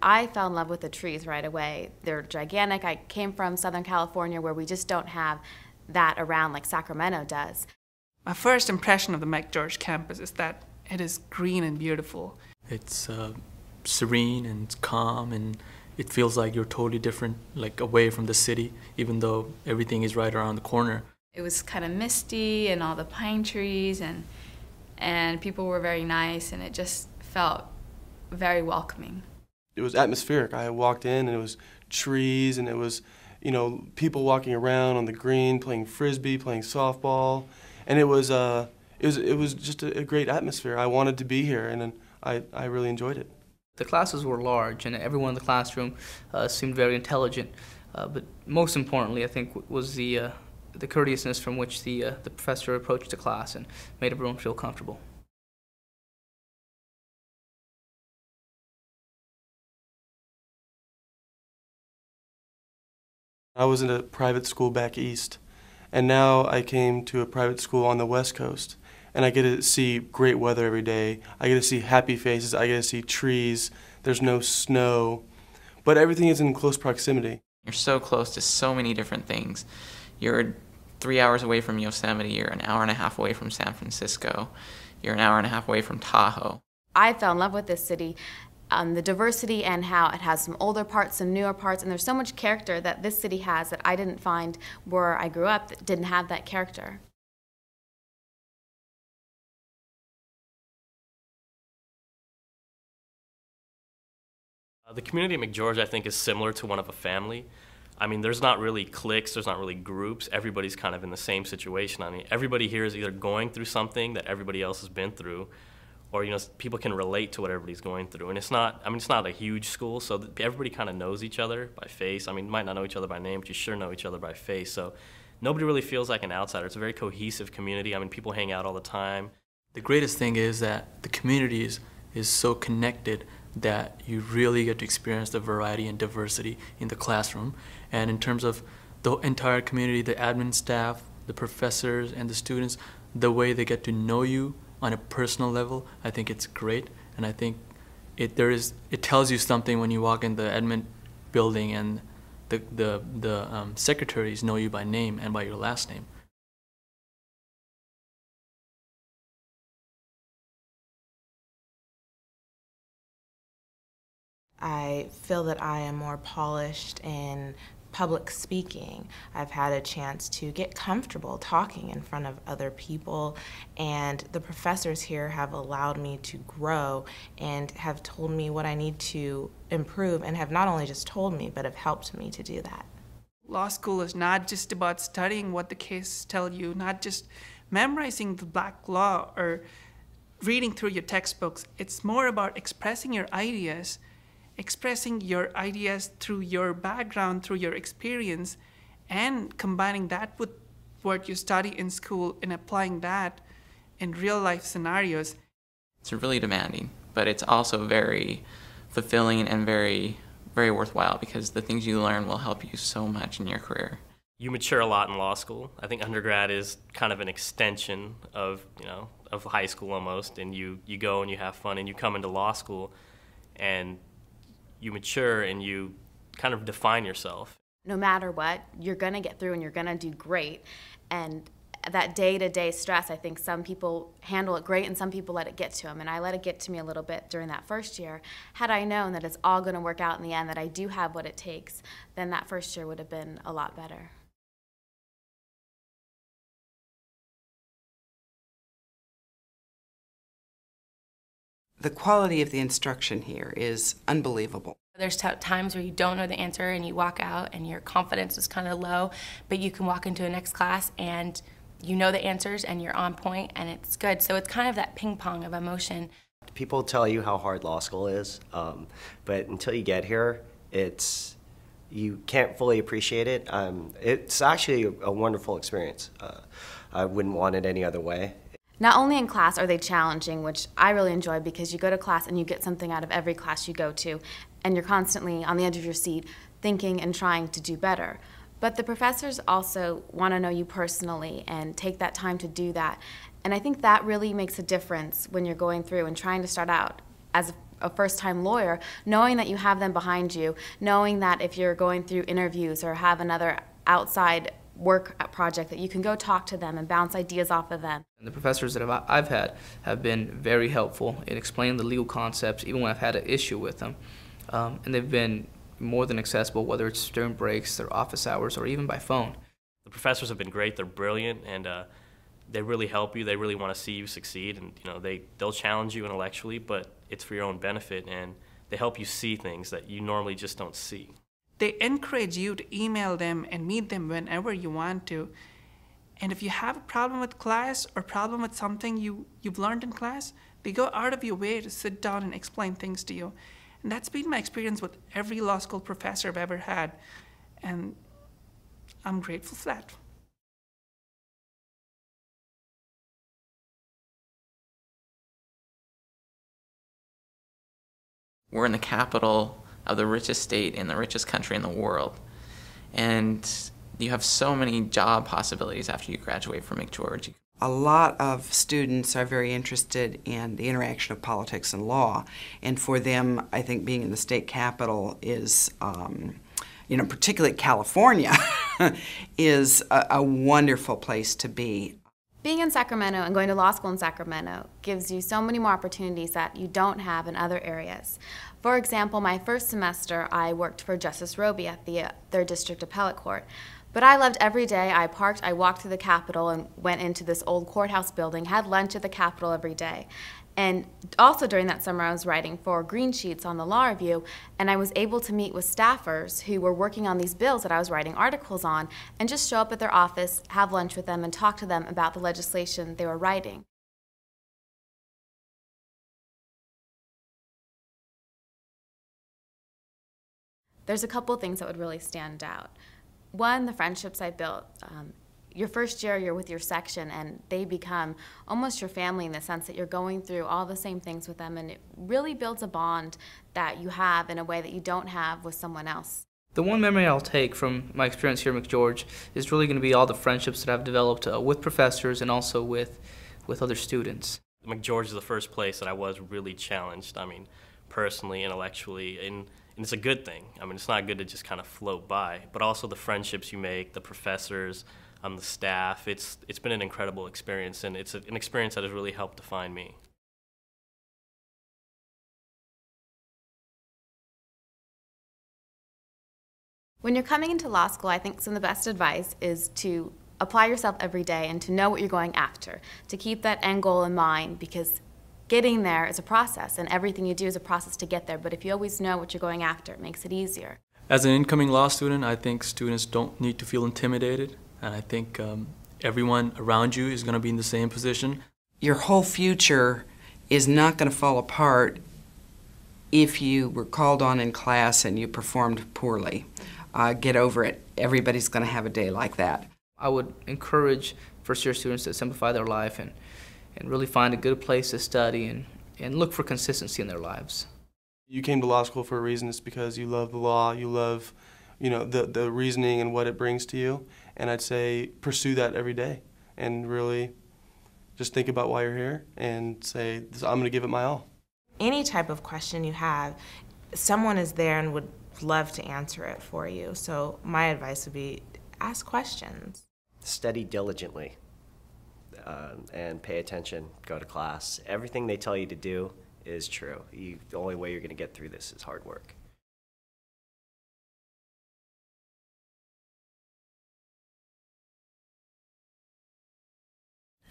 I fell in love with the trees right away. They're gigantic. I came from Southern California where we just don't have that around like Sacramento does. My first impression of the McGeorge campus is that it is green and beautiful. It's serene and it's calm, and it feels like you're totally different, like away from the city, even though everything is right around the corner. It was kind of misty and all the pine trees and people were very nice, and it just felt very welcoming. It was atmospheric. I walked in and it was trees and it was, people walking around on the green, playing frisbee, playing softball, and it was just a great atmosphere. I wanted to be here, and I really enjoyed it. The classes were large, and everyone in the classroom seemed very intelligent. But most importantly, I think, was the courteousness from which the professor approached the class and made everyone feel comfortable. I was in a private school back east, and now I came to a private school on the West Coast, and I get to see great weather every day. I get to see happy faces. I get to see trees. There's no snow, but everything is in close proximity. You're so close to so many different things. You're 3 hours away from Yosemite. You're an hour and a half away from San Francisco. You're an hour and a half away from Tahoe. I fell in love with this city. The diversity and how it has some older parts, some newer parts, and there's so much character that this city has that I didn't find where I grew up that didn't have that character. The community at McGeorge, I think, is similar to one of a family. I mean, there's not really cliques, there's not really groups. Everybody's kind of in the same situation. I mean, everybody here is either going through something that everybody else has been through, or people can relate to what everybody's going through. And it's not a huge school, so everybody kind of knows each other by face. I mean, you might not know each other by name, but you sure know each other by face. So nobody really feels like an outsider. It's a very cohesive community. I mean, people hang out all the time. The greatest thing is that the community is so connected that you really get to experience the variety and diversity in the classroom. And in terms of the entire community, the admin staff, the professors, and the students, the way they get to know you on a personal level, I think it's great. And I think it tells you something when you walk in the admin building and the secretaries know you by name and by your last name. I feel that I am more polished in public speaking. I've had a chance to get comfortable talking in front of other people, and the professors here have allowed me to grow and have told me what I need to improve, and have not only just told me, but have helped me to do that. Law school is not just about studying what the cases tell you, not just memorizing the black law or reading through your textbooks. It's more about expressing your ideas through your background, through your experience, and combining that with what you study in school and applying that in real-life scenarios. It's really demanding, but it's also very fulfilling and very, very worthwhile, because the things you learn will help you so much in your career. You mature a lot in law school. I think undergrad is kind of an extension of high school almost, and you go and you have fun, and you come into law school and you mature and you kind of define yourself. No matter what, you're going to get through and you're going to do great. And that day-to-day stress, I think some people handle it great and some people let it get to them. And I let it get to me a little bit during that first year. Had I known that it's all going to work out in the end, that I do have what it takes, then that first year would have been a lot better. The quality of the instruction here is unbelievable. There's times where you don't know the answer and you walk out and your confidence is kind of low, but you can walk into a next class and you know the answers and you're on point and it's good. So it's kind of that ping pong of emotion. People tell you how hard law school is, but until you get here, you can't fully appreciate it. It's actually a wonderful experience. I wouldn't want it any other way. Not only in class are they challenging, which I really enjoy because you go to class and you get something out of every class you go to, and you're constantly on the edge of your seat thinking and trying to do better. But the professors also want to know you personally and take that time to do that. And I think that really makes a difference when you're going through and trying to start out as a first-time lawyer, knowing that you have them behind you, knowing that if you're going through interviews or have another outside work project, that you can go talk to them and bounce ideas off of them. And the professors that I've had have been very helpful in explaining the legal concepts, even when I've had an issue with them. And they've been more than accessible, whether it's during breaks, their office hours, or even by phone. The professors have been great. They're brilliant, and they really help you. They really want to see you succeed, and they'll challenge you intellectually, but it's for your own benefit, and they help you see things that you normally just don't see. They encourage you to email them and meet them whenever you want to. And if you have a problem with class or problem with something you've learned in class, they go out of your way to sit down and explain things to you. And that's been my experience with every law school professor I've ever had. And I'm grateful for that. We're in the capital of the richest state in the richest country in the world. And you have so many job possibilities after you graduate from McGeorge. A lot of students are very interested in the interaction of politics and law, and for them, I think being in the state capital is, particularly California, is a wonderful place to be. Being in Sacramento and going to law school in Sacramento gives you so many more opportunities that you don't have in other areas. For example, my first semester, I worked for Justice Roby at the 3rd District Appellate Court. But I loved every day. I parked, I walked through the Capitol and went into this old courthouse building, had lunch at the Capitol every day. And also during that summer, I was writing for Green Sheets on the Law Review, and I was able to meet with staffers who were working on these bills that I was writing articles on, and just show up at their office, have lunch with them, and talk to them about the legislation they were writing. There's a couple of things that would really stand out. One, the friendships I built. Your first year, you're with your section, and they become almost your family in the sense that you're going through all the same things with them, and it really builds a bond that you have in a way that you don't have with someone else. The one memory I'll take from my experience here at McGeorge is really going to be all the friendships that I've developed with professors and also with other students. McGeorge is the first place that I was really challenged, personally, intellectually, and it's a good thing. It's not good to just kind of float by, but also the friendships you make, the professors, the staff. It's been an incredible experience, and it's an experience that has really helped define me. When you're coming into law school, I think some of the best advice is to apply yourself every day and to know what you're going after, to keep that end goal in mind, because getting there is a process, and everything you do is a process to get there. But if you always know what you're going after, it makes it easier. As an incoming law student, I think students don't need to feel intimidated, and I think everyone around you is going to be in the same position. Your whole future is not going to fall apart if you were called on in class and you performed poorly. Get over it. Everybody's going to have a day like that. I would encourage first-year students to simplify their life and really find a good place to study and look for consistency in their lives. You came to law school for a reason. It's because you love the law, you love the reasoning and what it brings to you. And I'd say pursue that every day and really just think about why you're here and say, I'm going to give it my all. Any type of question you have, someone is there and would love to answer it for you. So my advice would be ask questions. Study diligently and pay attention, go to class. Everything they tell you to do is true. The only way you're going to get through this is hard work.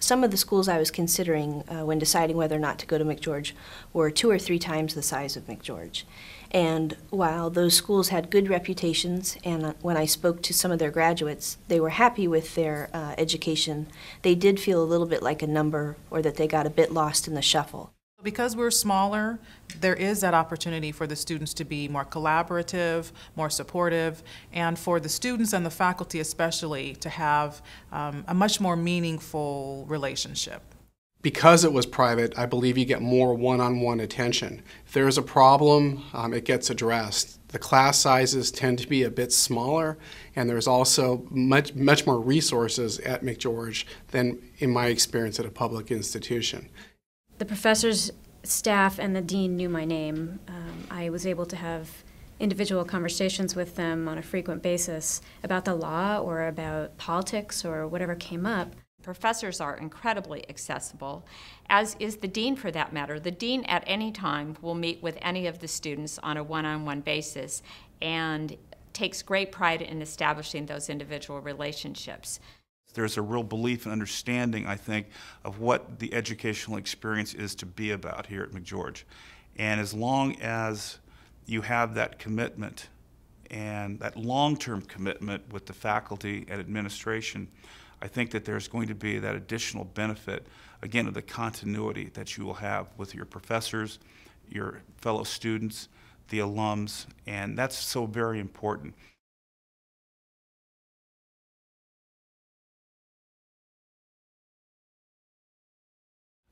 Some of the schools I was considering when deciding whether or not to go to McGeorge were 2 or 3 times the size of McGeorge. And while those schools had good reputations, and when I spoke to some of their graduates, they were happy with their education, they did feel a little bit like a number, or that they got a bit lost in the shuffle. Because we're smaller, there is that opportunity for the students to be more collaborative, more supportive, and for the students and the faculty especially to have a much more meaningful relationship. Because it was private, I believe you get more one-on-one attention. If there is a problem, it gets addressed. The class sizes tend to be a bit smaller, and there's also much more resources at McGeorge than in my experience at a public institution. The professors staff and the dean knew my name. I was able to have individual conversations with them on a frequent basis about the law or about politics or whatever came up. Professors are incredibly accessible, as is the dean for that matter. The dean at any time will meet with any of the students on a one-on-one basis and takes great pride in establishing those individual relationships. There's a real belief and understanding, I think, of what the educational experience is to be about here at McGeorge. And as long as you have that commitment and that long-term commitment with the faculty and administration, I think that there's going to be that additional benefit, again, of the continuity that you will have with your professors, your fellow students, the alums, and that's so very important.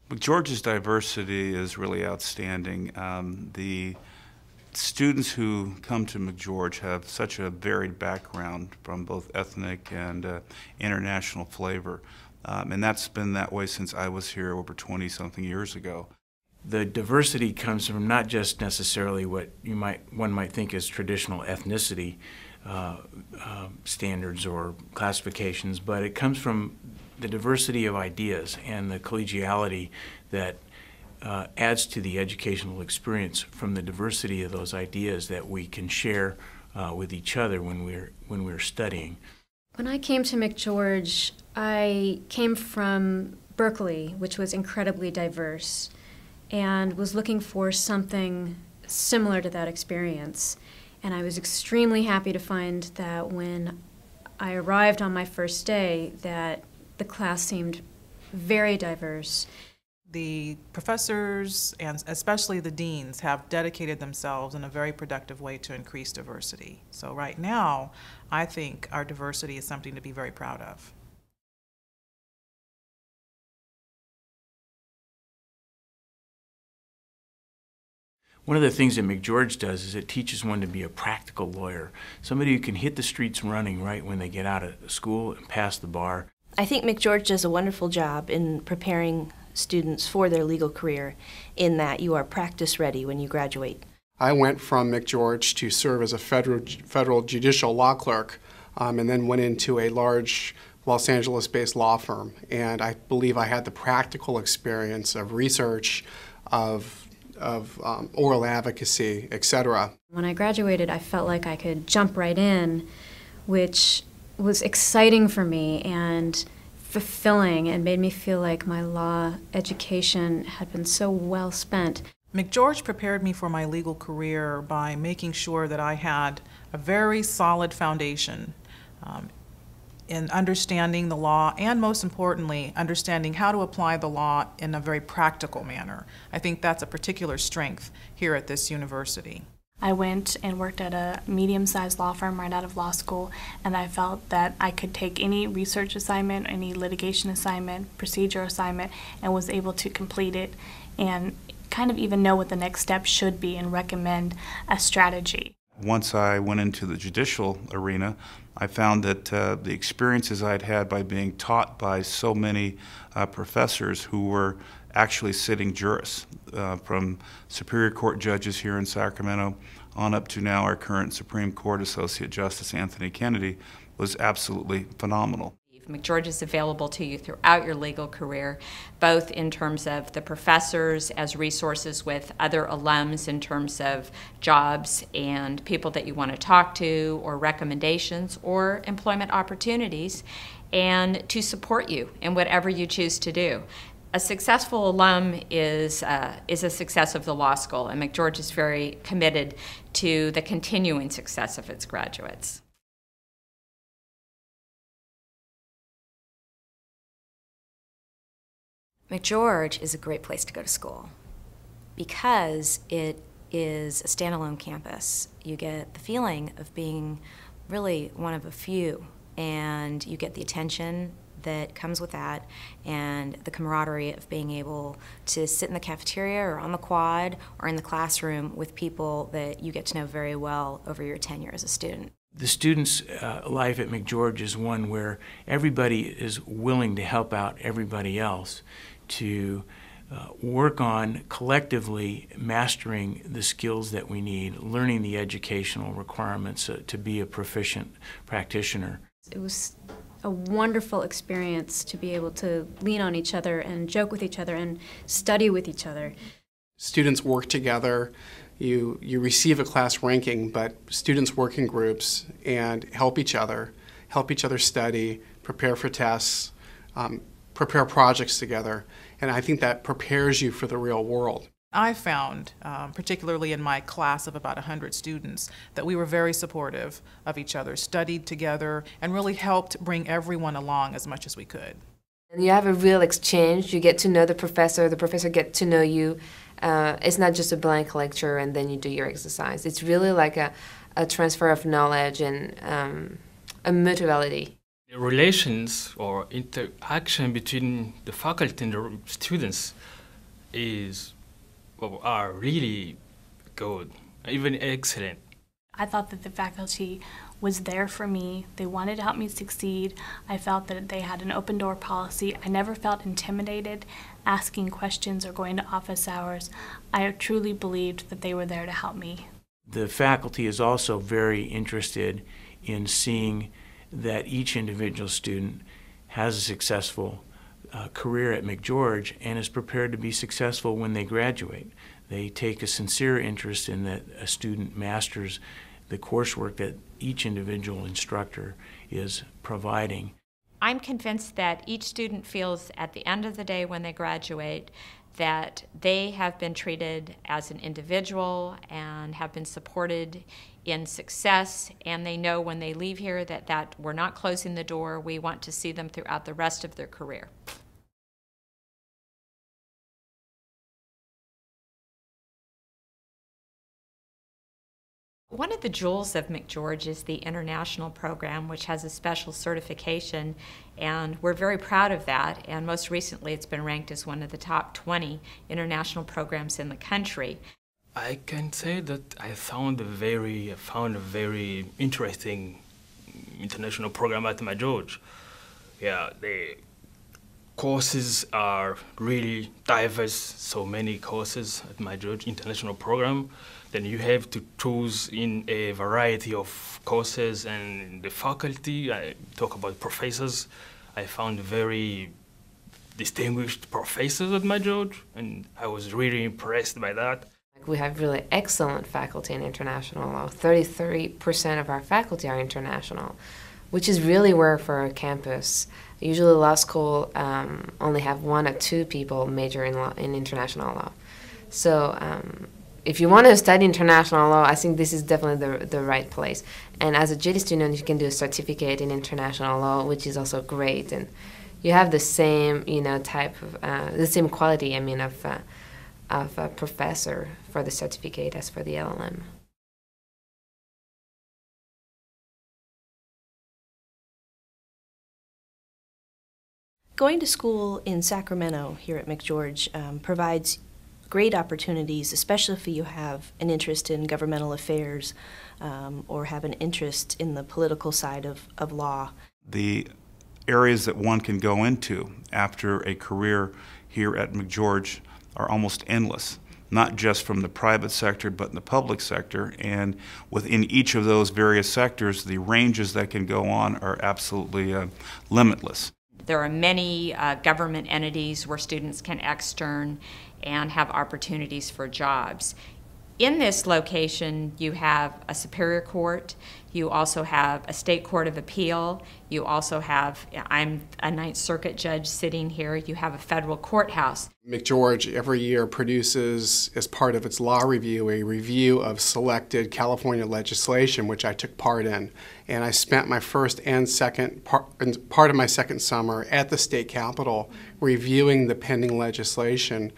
McGeorge's diversity is really outstanding. The students who come to McGeorge have such a varied background from both ethnic and international flavor. And that's been that way since I was here over 20-something years ago. The diversity comes from not just necessarily what one might think is traditional ethnicity standards or classifications, but it comes from the diversity of ideas and the collegiality that adds to the educational experience from the diversity of those ideas that we can share with each other when we're studying. When I came to McGeorge, I came from Berkeley, which was incredibly diverse, and was looking for something similar to that experience. And I was extremely happy to find that when I arrived on my first day that the class seemed very diverse. The professors, and especially the deans, have dedicated themselves in a very productive way to increase diversity. So right now, I think our diversity is something to be very proud of. One of the things that McGeorge does is it teaches one to be a practical lawyer, somebody who can hit the streets running right when they get out of school and pass the bar. I think McGeorge does a wonderful job in preparing students for their legal career in that you are practice ready when you graduate. I went from McGeorge to serve as a federal judicial law clerk and then went into a large Los Angeles-based law firm. And I believe I had the practical experience of research, of oral advocacy, etc. When I graduated, I felt like I could jump right in, which was exciting for me and fulfilling and made me feel like my law education had been so well spent. McGeorge prepared me for my legal career by making sure that I had a very solid foundation in understanding the law and, most importantly, understanding how to apply the law in a very practical manner. I think that's a particular strength here at this university. I went and worked at a medium-sized law firm right out of law school, and I felt that I could take any research assignment, any litigation assignment, procedure assignment, and was able to complete it and kind of even know what the next step should be and recommend a strategy. Once I went into the judicial arena, I found that the experiences I'd had by being taught by so many professors who were actually sitting jurists, from Superior Court judges here in Sacramento on up to now our current Supreme Court Associate Justice Anthony Kennedy, was absolutely phenomenal. McGeorge is available to you throughout your legal career, both in terms of the professors as resources with other alums in terms of jobs and people that you want to talk to or recommendations or employment opportunities, and to support you in whatever you choose to do. A successful alum is a success of the law school, and McGeorge is very committed to the continuing success of its graduates. McGeorge is a great place to go to school because it is a standalone campus. You get the feeling of being really one of a few, and you get the attention that comes with that and the camaraderie of being able to sit in the cafeteria or on the quad or in the classroom with people that you get to know very well over your tenure as a student. The students' life at McGeorge is one where everybody is willing to help out everybody else to work on collectively mastering the skills that we need, learning the educational requirements to be a proficient practitioner. It was a wonderful experience to be able to lean on each other and joke with each other and study with each other. Students work together. You receive a class ranking, but students work in groups and help each other study, prepare for tests, prepare projects together. And I think that prepares you for the real world. I found, particularly in my class of about 100 students, that we were very supportive of each other, studied together, and really helped bring everyone along as much as we could. And you have a real exchange. You get to know the professor gets to know you. It's not just a blank lecture and then you do your exercise. It's really like a transfer of knowledge and a mutuality. The relations or interaction between the faculty and the students are really good, even excellent. I thought that the faculty was there for me. They wanted to help me succeed. I felt that they had an open door policy. I never felt intimidated asking questions or going to office hours. I truly believed that they were there to help me. The faculty is also very interested in seeing that each individual student has a successful career at McGeorge and is prepared to be successful when they graduate. They take a sincere interest in that a student masters the coursework that each individual instructor is providing. I'm convinced that each student feels at the end of the day when they graduate that they have been treated as an individual and have been supported in success, and they know when they leave here that we're not closing the door. We want to see them throughout the rest of their career. One of the jewels of McGeorge is the international program, which has a special certification, and we're very proud of that. And most recently, it's been ranked as one of the top 20 international programs in the country. I can say that I found a very interesting international program at McGeorge. Yeah, the courses are really diverse, so many courses at McGeorge International Program. Then you have to choose in a variety of courses, and the faculty, I talk about professors, I found very distinguished professors at McGeorge, and I was really impressed by that. We have really excellent faculty in international law. 33% of our faculty are international, which is really rare for our campus. Usually law school only have 1 or 2 people major in international law. So if you want to study international law, I think this is definitely the right place. And as a JD student, you can do a certificate in international law, which is also great. And you have the same, type of, the same quality, of a professor for the certificate as for the LLM. Going to school in Sacramento here at McGeorge provides great opportunities, especially if you have an interest in governmental affairs or have an interest in the political side of law. The areas that one can go into after a career here at McGeorge are almost endless, not just from the private sector but in the public sector, and within each of those various sectors the ranges that can go on are absolutely limitless. There are many government entities where students can extern and have opportunities for jobs. In this location, you have a superior court, you also have a state court of appeal, you also have, I'm a Ninth Circuit judge sitting here, you have a federal courthouse. McGeorge every year produces, as part of its law review, a review of selected California legislation, which I took part in. And I spent my first and part of my second summer at the state capitol reviewing the pending legislation.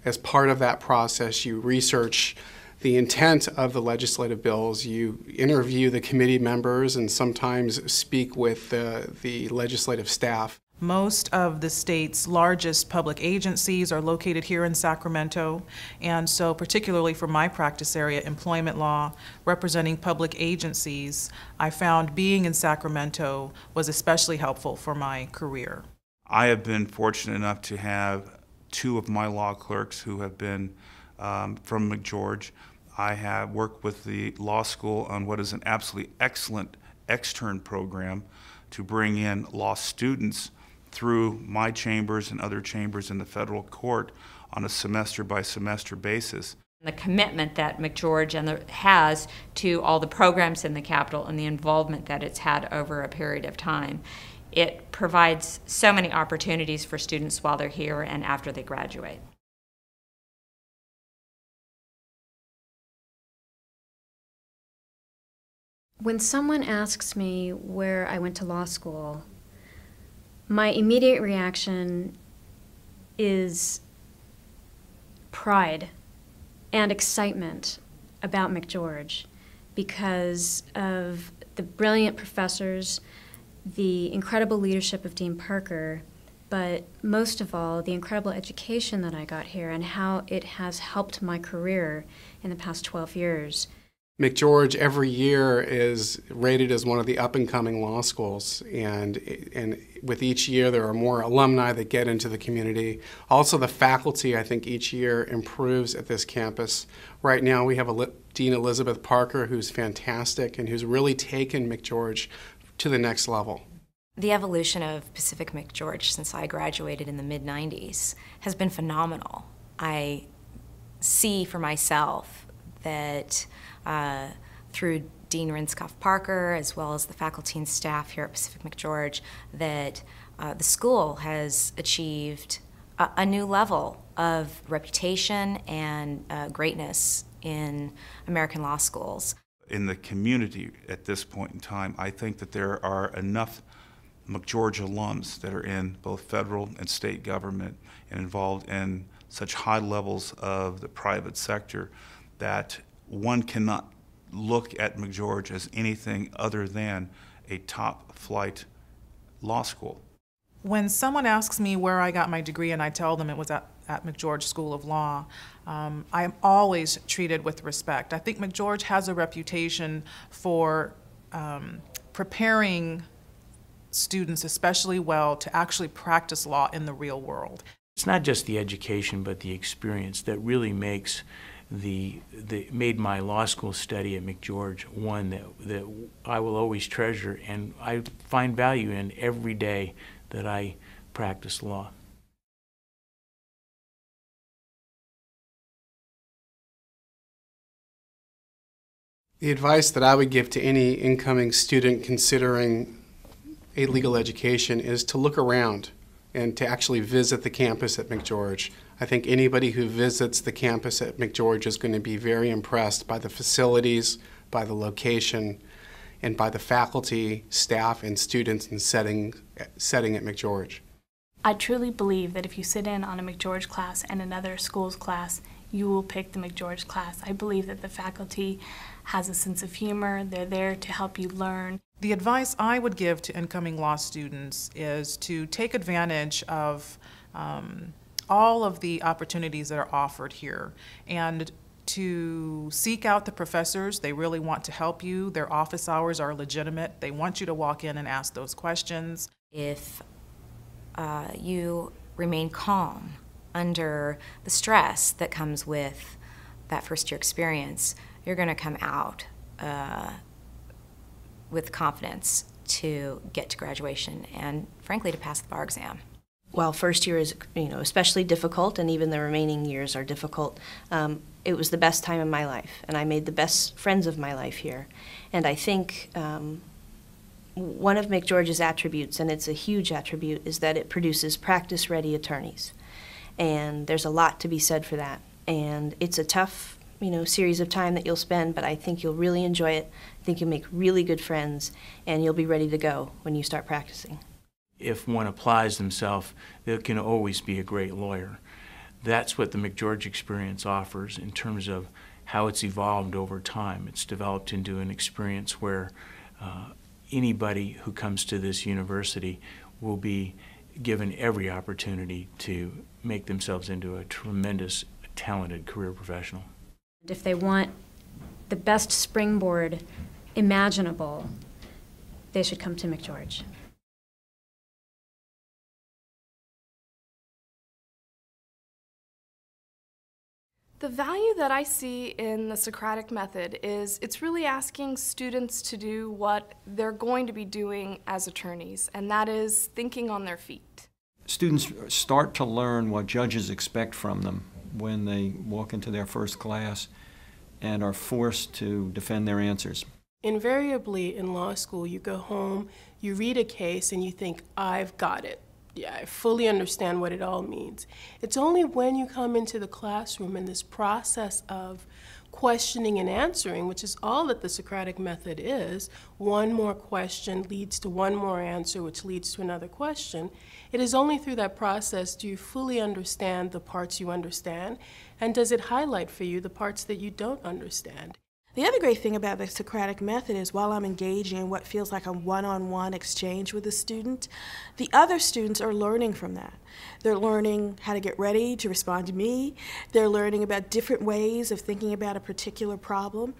As part of that process, you research the intent of the legislative bills, you interview the committee members, and sometimes speak with the legislative staff. Most of the state's largest public agencies are located here in Sacramento, and so particularly for my practice area, employment law, representing public agencies, I found being in Sacramento was especially helpful for my career. I have been fortunate enough to have two of my law clerks who have been from McGeorge. I have worked with the law school on what is an absolutely excellent extern program to bring in law students through my chambers and other chambers in the federal court on a semester-by-semester basis. The commitment that McGeorge has to all the programs in the Capitol and the involvement that it's had over a period of time, it provides so many opportunities for students while they're here and after they graduate. When someone asks me where I went to law school, my immediate reaction is pride and excitement about McGeorge because of the brilliant professors, the incredible leadership of Dean Parker, but most of all, the incredible education that I got here and how it has helped my career in the past 12 years. McGeorge every year is rated as one of the up-and-coming law schools, and with each year there are more alumni that get into the community. Also the faculty, I think, each year improves at this campus. Right now we have Dean Elizabeth Parker, who's fantastic and who's really taken McGeorge to the next level. The evolution of Pacific McGeorge since I graduated in the mid-90s has been phenomenal. I see for myself that through Dean Rinskoff Parker, as well as the faculty and staff here at Pacific McGeorge, that the school has achieved a new level of reputation and greatness in American law schools. In the community at this point in time, I think that there are enough McGeorge alums that are in both federal and state government and involved in such high levels of the private sector that one cannot look at McGeorge as anything other than a top-flight law school. When someone asks me where I got my degree and I tell them it was at McGeorge School of Law, I am always treated with respect. I think McGeorge has a reputation for preparing students especially well to actually practice law in the real world. It's not just the education, but the experience that really makes made my law school study at McGeorge one that I will always treasure, and I find value in every day that I practice law. The advice that I would give to any incoming student considering a legal education is to look around and to actually visit the campus at McGeorge. I think anybody who visits the campus at McGeorge is going to be very impressed by the facilities, by the location, and by the faculty, staff, and students in setting at McGeorge. I truly believe that if you sit in on a McGeorge class and another school's class, you will pick the McGeorge class. I believe that the faculty has a sense of humor. They're there to help you learn. The advice I would give to incoming law students is to take advantage of all of the opportunities that are offered here and to seek out the professors. They really want to help you. Their office hours are legitimate. They want you to walk in and ask those questions. If you remain calm under the stress that comes with that first year experience, you're going to come out with confidence to get to graduation and, frankly, to pass the bar exam. While first year is, especially difficult, and even the remaining years are difficult, it was the best time of my life, and I made the best friends of my life here. And I think one of McGeorge's attributes, and it's a huge attribute, is that it produces practice-ready attorneys. And there's a lot to be said for that. And it's a tough, series of time that you'll spend, but I think you'll really enjoy it. I think you'll make really good friends, and you'll be ready to go when you start practicing. If one applies themselves, they can always be a great lawyer. That's what the McGeorge experience offers in terms of how it's evolved over time. It's developed into an experience where anybody who comes to this university will be given every opportunity to make themselves into a tremendous, talented career professional. If they want the best springboard imaginable, they should come to McGeorge. The value that I see in the Socratic method is it's really asking students to do what they're going to be doing as attorneys, and that is thinking on their feet. Students start to learn what judges expect from them when they walk into their first class and are forced to defend their answers. Invariably in law school, you go home, you read a case, and you think, I've got it. Yeah, I fully understand what it all means. It's only when you come into the classroom in this process of questioning and answering, which is all that the Socratic method is, one more question leads to one more answer, which leads to another question. It is only through that process do you fully understand the parts you understand, and does it highlight for you the parts that you don't understand. The other great thing about the Socratic method is while I'm engaging in what feels like a one-on-one exchange with a student, the other students are learning from that. They're learning how to get ready to respond to me. They're learning about different ways of thinking about a particular problem.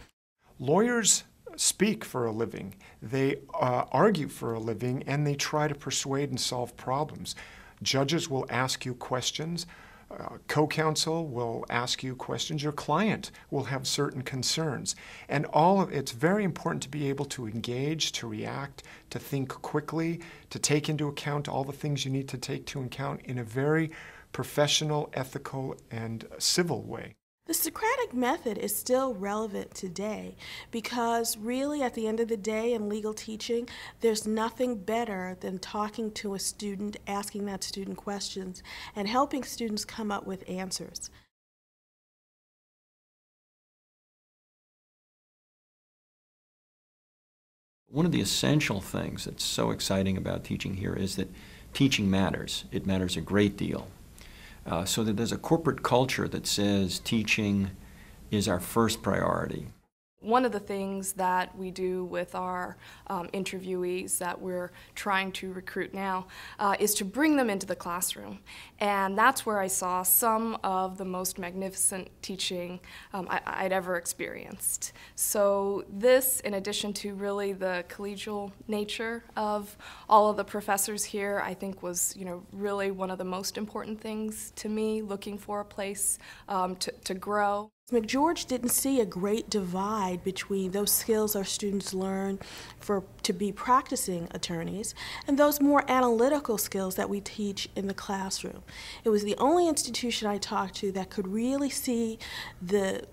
Lawyers speak for a living. They argue for a living, and they try to persuade and solve problems. Judges will ask you questions. Co-counsel will ask you questions. Your client will have certain concerns. And it's very important to be able to engage, to react, to think quickly, to take into account all the things you need to take into account in a very professional, ethical, and civil way. The Socratic method is still relevant today because really at the end of the day in legal teaching, there's nothing better than talking to a student, asking that student questions, and helping students come up with answers. One of the essential things that's so exciting about teaching here is that teaching matters. It matters a great deal. So that there's a corporate culture that says teaching is our first priority. One of the things that we do with our interviewees that we're trying to recruit now is to bring them into the classroom. And that's where I saw some of the most magnificent teaching I'd ever experienced. So this, in addition to really the collegial nature of all of the professors here, I think was really one of the most important things to me, looking for a place to grow. McGeorge didn't see a great divide between those skills our students learn to be practicing attorneys and those more analytical skills that we teach in the classroom. It was the only institution I talked to that could really see the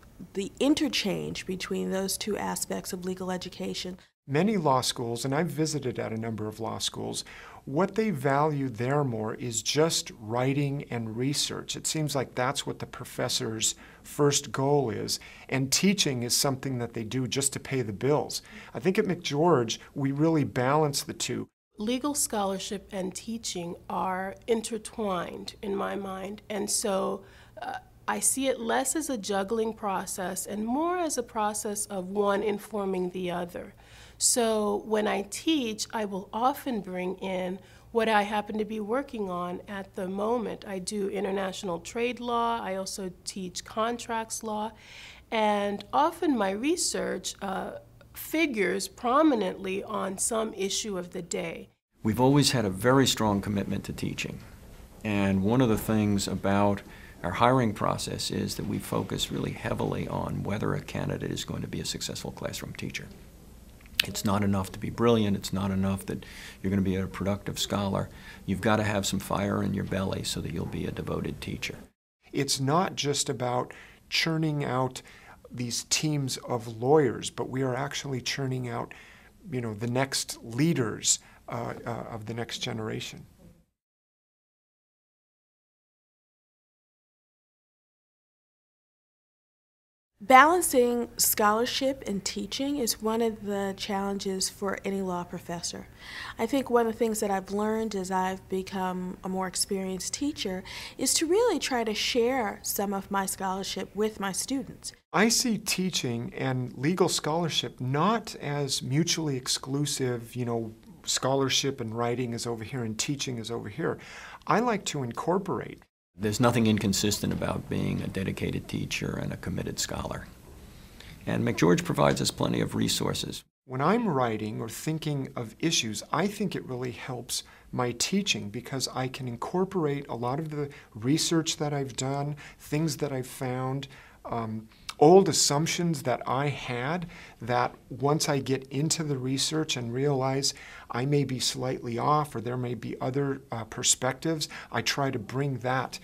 interchange between those two aspects of legal education. Many law schools, and I've visited at a number of law schools, what they value there more is just writing and research. It seems like that's what the professor's first goal is, and teaching is something that they do just to pay the bills. I think at McGeorge, we really balance the two. Legal scholarship and teaching are intertwined in my mind, and so I see it less as a juggling process and more as a process of one informing the other. So when I teach, I will often bring in what I happen to be working on at the moment. I do international trade law, I also teach contracts law, and often my research figures prominently on some issue of the day. We've always had a very strong commitment to teaching, and one of the things about our hiring process is that we focus really heavily on whether a candidate is going to be a successful classroom teacher. It's not enough to be brilliant. It's not enough that you're going to be a productive scholar. You've got to have some fire in your belly so that you'll be a devoted teacher. It's not just about churning out these teams of lawyers, but we are actually churning out, the next leaders of the next generation. Balancing scholarship and teaching is one of the challenges for any law professor. I think one of the things that I've learned as I've become a more experienced teacher is to really try to share some of my scholarship with my students. I see teaching and legal scholarship not as mutually exclusive, scholarship and writing is over here and teaching is over here. I like to incorporate. There's nothing inconsistent about being a dedicated teacher and a committed scholar. And McGeorge provides us plenty of resources. When I'm writing or thinking of issues, I think it really helps my teaching because I can incorporate a lot of the research that I've done, things that I've found, old assumptions that I had that once I get into the research and realize I may be slightly off or there may be other perspectives, I try to bring that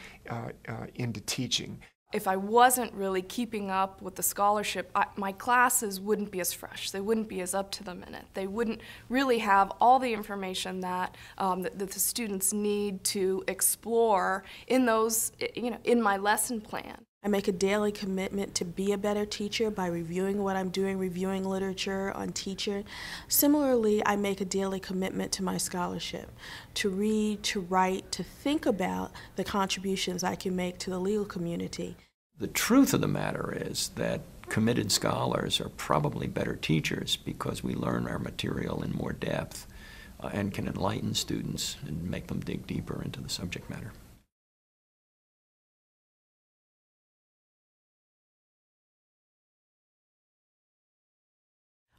into teaching. If I wasn't really keeping up with the scholarship, my classes wouldn't be as fresh. They wouldn't be as up to the minute. They wouldn't really have all the information that, that the students need to explore in those, in my lesson plan. I make a daily commitment to be a better teacher by reviewing what I'm doing, reviewing literature on teaching. Similarly, I make a daily commitment to my scholarship, to read, to write, to think about the contributions I can make to the legal community. The truth of the matter is that committed scholars are probably better teachers because we learn our material in more depth and can enlighten students and make them dig deeper into the subject matter.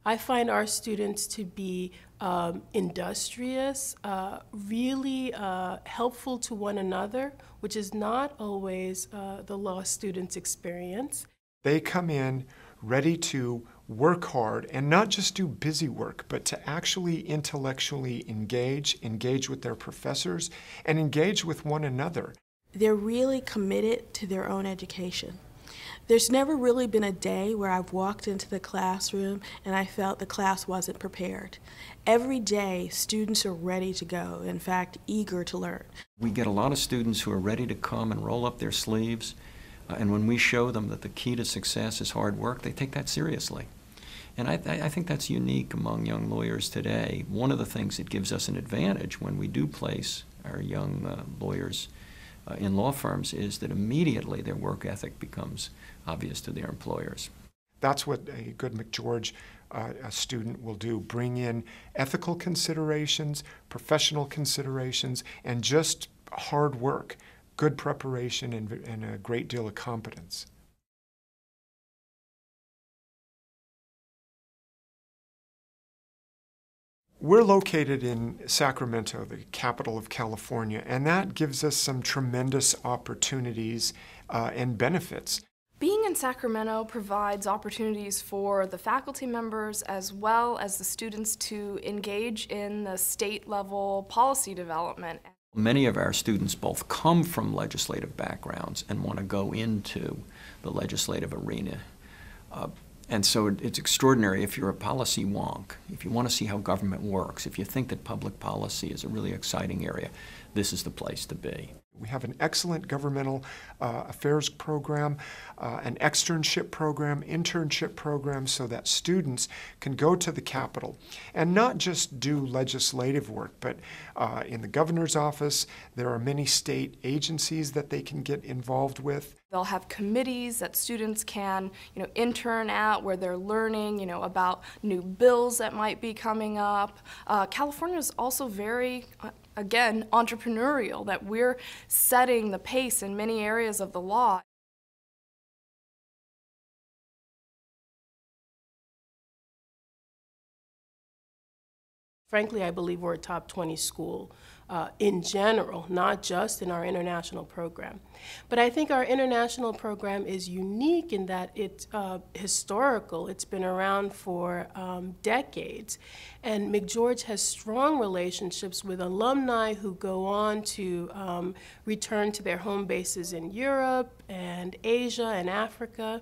I find our students to be industrious, really helpful to one another, which is not always the law students' experience. They come in ready to work hard and not just do busy work, but to actually intellectually engage with their professors and engage with one another. They're really committed to their own education. There's never really been a day where I've walked into the classroom and I felt the class wasn't prepared. Every day, students are ready to go, in fact, eager to learn. We get a lot of students who are ready to come and roll up their sleeves, and when we show them that the key to success is hard work, they take that seriously. And I think that's unique among young lawyers today. One of the things that gives us an advantage when we do place our young lawyers in law firms is that immediately their work ethic becomes obvious to their employers. That's what a good McGeorge student will do, bring in ethical considerations, professional considerations, and just hard work, good preparation, and a great deal of competence. We're located in Sacramento, the capital of California, and that gives us some tremendous opportunities and benefits. Being in Sacramento provides opportunities for the faculty members as well as the students to engage in the state-level policy development. Many of our students both come from legislative backgrounds and want to go into the legislative arena. And so it's extraordinary if you're a policy wonk, if you want to see how government works, if you think that public policy is a really exciting area, this is the place to be. We have an excellent governmental affairs program, an externship program, internship program, so that students can go to the Capitol and not just do legislative work, but in the governor's office, there are many state agencies that they can get involved with. They'll have committees that students can, intern at where they're learning, about new bills that might be coming up. California is also very again, entrepreneurial, that we're setting the pace in many areas of the law. Frankly, I believe we're a top 20 school in general, not just in our international program. But I think our international program is unique in that it's historical. It's been around for decades. And McGeorge has strong relationships with alumni who go on to return to their home bases in Europe and Asia and Africa.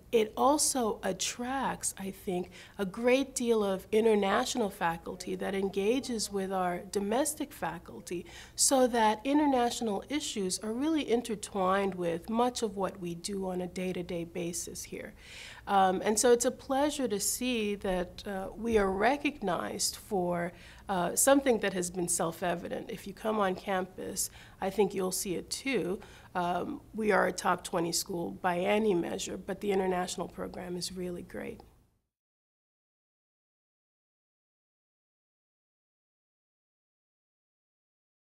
It also attracts, I think, a great deal of international faculty that engages with our domestic faculty so that international issues are really intertwined with much of what we do on a day-to-day basis here. And so it's a pleasure to see that we are recognized for something that has been self-evident. If you come on campus, I think you'll see it too. We are a top 20 school by any measure, but the international program is really great.